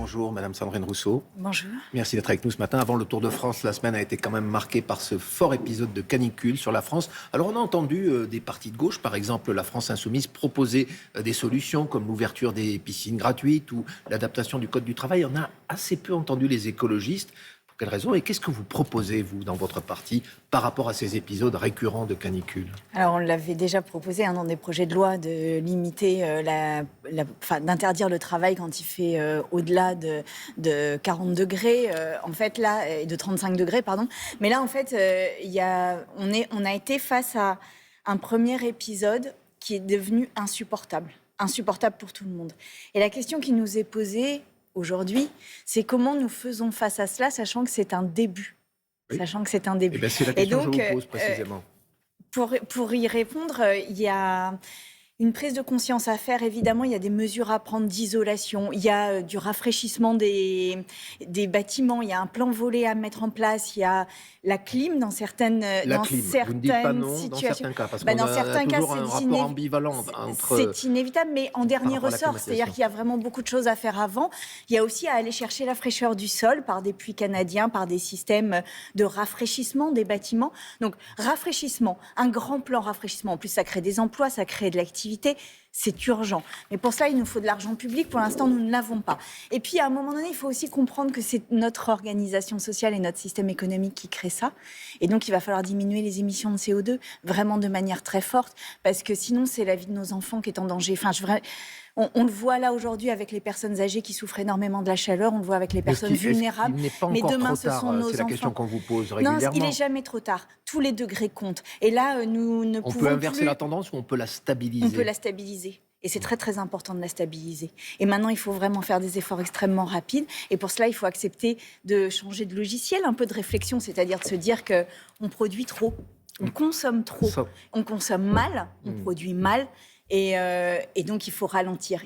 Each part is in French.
Bonjour, Madame Sandrine Rousseau. Bonjour. Merci d'être avec nous ce matin. Avant le Tour de France, la semaine a été quand même marquée par ce fort épisode de canicule sur la France. Alors on a entendu des partis de gauche, par exemple la France Insoumise, proposer des solutions comme l'ouverture des piscines gratuites ou l'adaptation du Code du travail. On a assez peu entendu les écologistes. Pour quelle raison ? Et qu'est-ce que vous proposez, vous, dans votre parti, par rapport à ces épisodes récurrents de canicule ? Alors, on l'avait déjà proposé dans des projets de loi de limiter, d'interdire le travail quand il fait au-delà de 40 degrés, en fait, là, de 35 degrés, pardon. Mais là, en fait, on a été face à un premier épisode qui est devenu insupportable pour tout le monde. Et la question qui nous est posée aujourd'hui, c'est comment nous faisons face à cela, sachant que c'est un début. Oui. Sachant que c'est un début. Eh bien, c'est la question que je vous pose précisément. Pour y répondre, il y a une prise de conscience à faire. Évidemment, il y a des mesures à prendre d'isolation. Il y a du rafraîchissement des bâtiments. Il y a un plan volet à mettre en place. Il y a la clim dans certaines situations. Vous ne dites pas non dans certains cas, parce qu'on dans a certains cas, toujours un rapport ambivalent entre... C'est inévitable, mais en dernier rapport à la ressort. C'est-à-dire qu'il y a vraiment beaucoup de choses à faire avant. Il y a aussi à aller chercher la fraîcheur du sol par des puits canadiens, par des systèmes de rafraîchissement des bâtiments. Donc, rafraîchissement, un grand plan rafraîchissement. En plus, ça crée des emplois, ça crée de l'activité. C'est urgent. Mais pour ça, il nous faut de l'argent public. Pour l'instant, nous ne l'avons pas. Et puis, à un moment donné, il faut aussi comprendre que c'est notre organisation sociale et notre système économique qui crée ça. Et donc, il va falloir diminuer les émissions de CO2 vraiment de manière très forte, parce que sinon, c'est la vie de nos enfants qui est en danger. On le voit là aujourd'hui avec les personnes âgées qui souffrent énormément de la chaleur, on le voit avec les personnes vulnérables. Il n'est pas mais encore demain, trop tard, ce sont nos c'est la enfants. question qu'on vous pose régulièrement. Non, il n'est jamais trop tard. Tous les degrés comptent. Et là, nous ne pouvons plus... On peut inverser la tendance ou on peut la stabiliser ? On peut la stabiliser. Et c'est très, très important de la stabiliser. Et maintenant, il faut vraiment faire des efforts extrêmement rapides. Et pour cela, il faut accepter de changer de logiciel, un peu de réflexion, c'est-à-dire de se dire qu'on produit trop, on consomme trop, on consomme mal, on produit mal. Et donc, il faut ralentir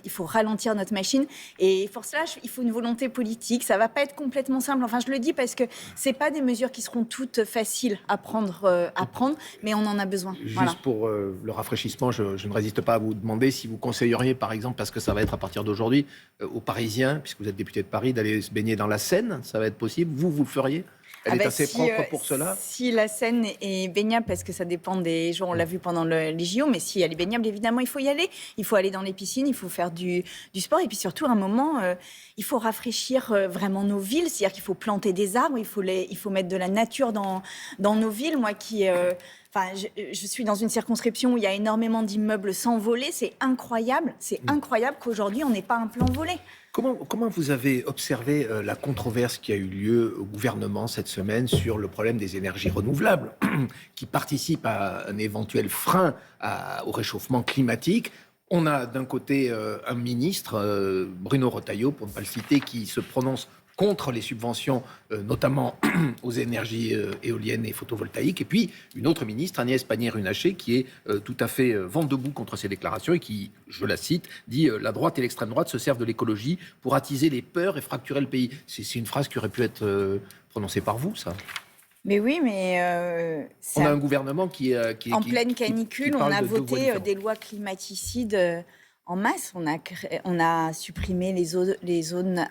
notre machine. Et pour cela, il faut une volonté politique. Ça ne va pas être complètement simple. Enfin, je le dis parce que ce n'est pas des mesures qui seront toutes faciles à prendre, mais on en a besoin. Juste pour le rafraîchissement, je ne résiste pas à vous demander si vous conseilleriez, par exemple, parce que ça va être à partir d'aujourd'hui, aux Parisiens, puisque vous êtes député de Paris, d'aller se baigner dans la Seine. Ça va être possible ? Vous le feriez ? Elle est assez propre pour cela. Si la Seine est baignable, parce que ça dépend des jours, on l'a vu pendant les JO, mais si elle est baignable, évidemment, il faut y aller. Il faut aller dans les piscines, il faut faire du sport. Et puis surtout, à un moment, il faut rafraîchir vraiment nos villes. C'est-à-dire qu'il faut planter des arbres, il faut mettre de la nature dans nos villes. Moi je suis dans une circonscription où il y a énormément d'immeubles sans volet. C'est incroyable qu'aujourd'hui, on n'ait pas un plan volet. Comment vous avez observé la controverse qui a eu lieu au gouvernement cette semaine sur le problème des énergies renouvelables, qui participent à un éventuel frein au réchauffement climatique ? On a d'un côté un ministre, Bruno Retailleau, pour ne pas le citer, qui se prononce contre les subventions, notamment aux énergies éoliennes et photovoltaïques. Et puis, une autre ministre, Agnès Pannier-Runacher, qui est tout à fait vent debout contre ces déclarations et qui, je la cite, dit « La droite et l'extrême droite se servent de l'écologie pour attiser les peurs et fracturer le pays ». C'est une phrase qui aurait pu être prononcée par vous, ça ? Mais oui, mais... on a un gouvernement qui en pleine canicule, qui on a voté des lois climaticides... En masse, on a supprimé les zones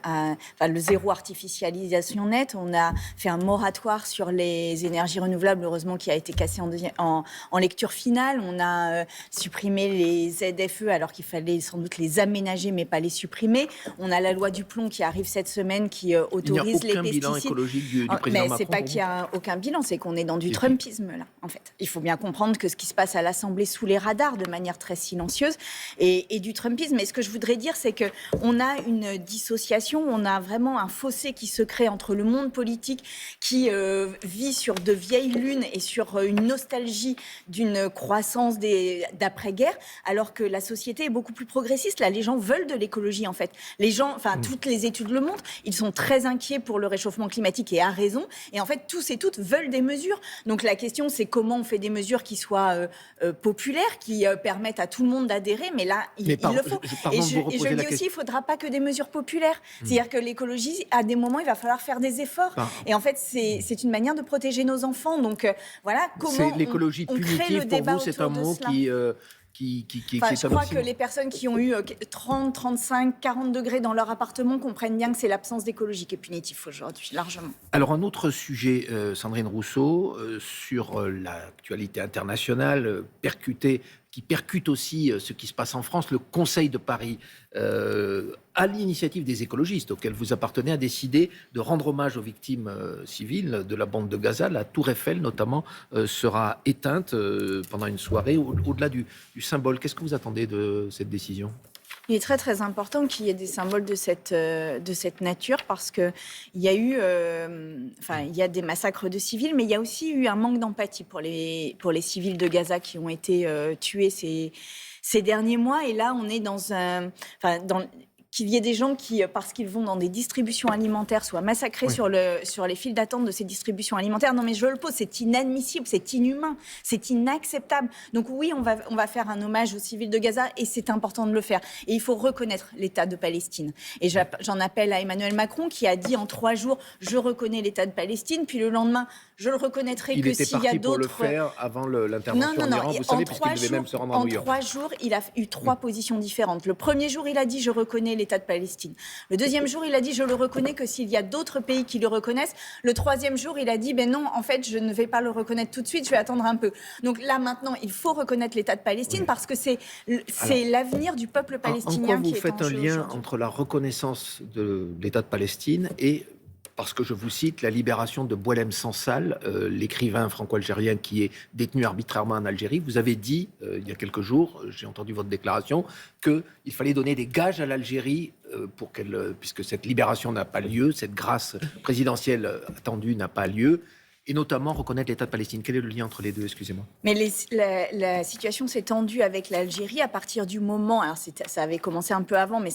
le zéro artificialisation nette. On a fait un moratoire sur les énergies renouvelables, heureusement qui a été cassé en lecture finale. On a supprimé les ZFE alors qu'il fallait sans doute les aménager mais pas les supprimer. On a la loi du plomb qui arrive cette semaine qui autorise les pesticides. Il n'y a aucun bilan écologique du président Macron. Mais c'est pas qu'il y a aucun bilan, c'est qu'on est dans du Trumpisme là. En fait, il faut bien comprendre que ce qui se passe à l'Assemblée sous les radars de manière très silencieuse et du Trumpisme. Mais ce que je voudrais dire, c'est qu'on a une dissociation, on a vraiment un fossé qui se crée entre le monde politique qui vit sur de vieilles lunes et sur une nostalgie d'une croissance d'après-guerre, alors que la société est beaucoup plus progressiste. Là, les gens veulent de l'écologie, en fait. Les gens, toutes les études le montrent, ils sont très inquiets pour le réchauffement climatique et à raison. Et en fait, tous et toutes veulent des mesures. Donc la question, c'est comment on fait des mesures qui soient populaires, qui permettent à tout le monde d'adhérer. Mais là, il le faut. Et je dis aussi, il ne faudra pas que des mesures populaires. C'est-à-dire que l'écologie, à des moments, il va falloir faire des efforts. Et en fait, c'est une manière de protéger nos enfants. Donc voilà, comment c'est l'écologie on crée punitive le débat pour vous, c'est un mot Je crois que les personnes qui ont eu 30, 35, 40 degrés dans leur appartement comprennent bien que c'est l'absence d'écologie qui est punitif aujourd'hui, largement. Alors, un autre sujet, Sandrine Rousseau, sur l'actualité internationale, qui percute aussi ce qui se passe en France. Le Conseil de Paris, à l'initiative des écologistes auxquels vous appartenez, a décidé de rendre hommage aux victimes civiles de la bande de Gaza. La tour Eiffel, notamment, sera éteinte pendant une soirée, au-delà du symbole. Qu'est-ce que vous attendez de cette décision ? Il est très très important qu'il y ait des symboles de cette nature parce qu'il y a eu, il y a des massacres de civils, mais il y a aussi eu un manque d'empathie pour les civils de Gaza qui ont été tués ces derniers mois. Et là, on est qu'il y ait des gens qui, parce qu'ils vont dans des distributions alimentaires, soient massacrés sur les files d'attente de ces distributions alimentaires. Non, mais je le pose, c'est inadmissible, c'est inhumain, c'est inacceptable. Donc oui, on va faire un hommage aux civils de Gaza et c'est important de le faire. Et il faut reconnaître l'État de Palestine. Et j'en appelle à Emmanuel Macron qui a dit en 3 jours, je reconnais l'État de Palestine, puis le lendemain, je le reconnaîtrai que s'il y a d'autres... Il était parti pour le faire avant l'intervention en Iran, vous savez, puisqu'il devait même se rendre à New York. En 3 jours, il a eu 3 positions différentes. Le premier jour, il a dit, je reconnais l'État de Palestine. Le deuxième jour, il a dit, je le reconnais que s'il y a d'autres pays qui le reconnaissent. Le troisième jour, il a dit, ben non, en fait, je ne vais pas le reconnaître tout de suite, je vais attendre un peu. Donc là, maintenant, il faut reconnaître l'État de Palestine parce que c'est l'avenir du peuple palestinien qui est en jeu. En quoi vous faites un lien entre la reconnaissance de l'État de Palestine et... Parce que je vous cite la libération de Boualem Sansal, l'écrivain franco-algérien qui est détenu arbitrairement en Algérie. Vous avez dit, il y a quelques jours, j'ai entendu votre déclaration, qu'il fallait donner des gages à l'Algérie puisque cette libération n'a pas lieu, cette grâce présidentielle attendue n'a pas lieu. Et notamment reconnaître l'État de Palestine. Quel est le lien entre les deux, excusez-moi ? Mais la situation s'est tendue avec l'Algérie à partir du moment, alors ça avait commencé un peu avant, mais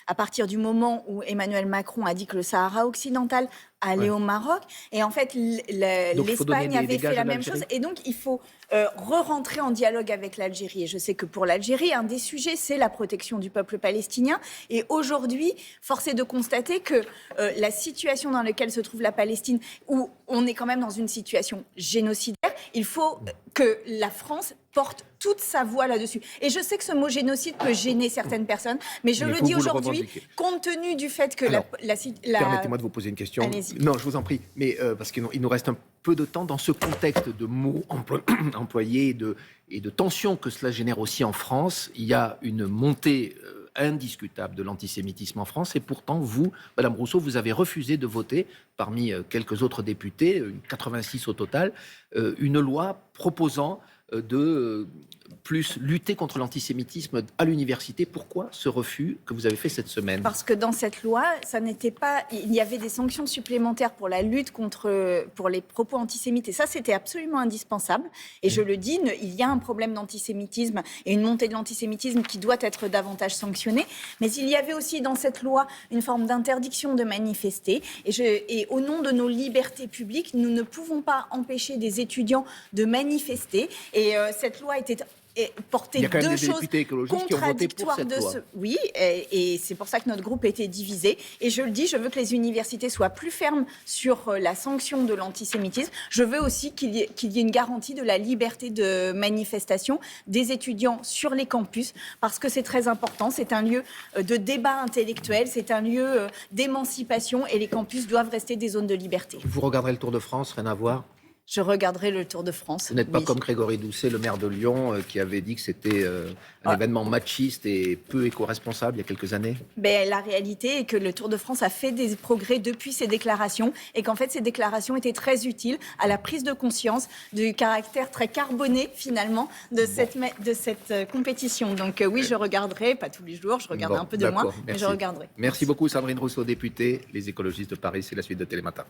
à partir du moment où Emmanuel Macron a dit que le Sahara occidental allait au Maroc. Et en fait, l'Espagne avait fait la même chose. Et donc, il faut re-rentrer en dialogue avec l'Algérie. Et je sais que pour l'Algérie, un des sujets, c'est la protection du peuple palestinien. Et aujourd'hui, force est de constater que la situation dans laquelle se trouve la Palestine, où on est quand même dans une situation génocidaire, il faut que la France porte toute sa voix là-dessus. Et je sais que ce mot génocide peut gêner certaines personnes, mais je le dis aujourd'hui, compte tenu du fait que Permettez-moi de vous poser une question. Allez-y. Non, je vous en prie, mais parce qu'il nous reste un peu de temps dans ce contexte de mots employés et de tensions que cela génère aussi en France. Il y a une montée indiscutable de l'antisémitisme en France et pourtant vous, Madame Rousseau, vous avez refusé de voter parmi quelques autres députés, 86 au total, une loi proposant de plus lutter contre l'antisémitisme à l'université. Pourquoi ce refus que vous avez fait cette semaine ? Parce que dans cette loi, il y avait des sanctions supplémentaires pour la lutte pour les propos antisémites. Et ça, c'était absolument indispensable. Et je le dis, il y a un problème d'antisémitisme et une montée de l'antisémitisme qui doit être davantage sanctionnée. Mais il y avait aussi dans cette loi une forme d'interdiction de manifester. Et au nom de nos libertés publiques, nous ne pouvons pas empêcher des étudiants de manifester. Et cette loi était porter deux choses contradictoires de ce... Oui, et c'est pour ça que notre groupe était divisé. Et je le dis, je veux que les universités soient plus fermes sur la sanction de l'antisémitisme. Je veux aussi qu'il y ait une garantie de la liberté de manifestation des étudiants sur les campus, parce que c'est très important. C'est un lieu de débat intellectuel, c'est un lieu d'émancipation, et les campus doivent rester des zones de liberté. Vous regarderez le Tour de France, rien à voir ? Je regarderai le Tour de France. Vous n'êtes pas comme Grégory Doucet, le maire de Lyon, qui avait dit que c'était un événement machiste et peu éco-responsable il y a quelques années. La réalité est que le Tour de France a fait des progrès depuis ses déclarations et qu'en fait, ces déclarations étaient très utiles à la prise de conscience du caractère très carboné, finalement, de cette compétition. Donc oui, je regarderai, pas tous les jours, je regarde un peu de moins, mais je regarderai. Merci beaucoup, Sandrine Rousseau, députée. Les écologistes de Paris, c'est la suite de Télématin.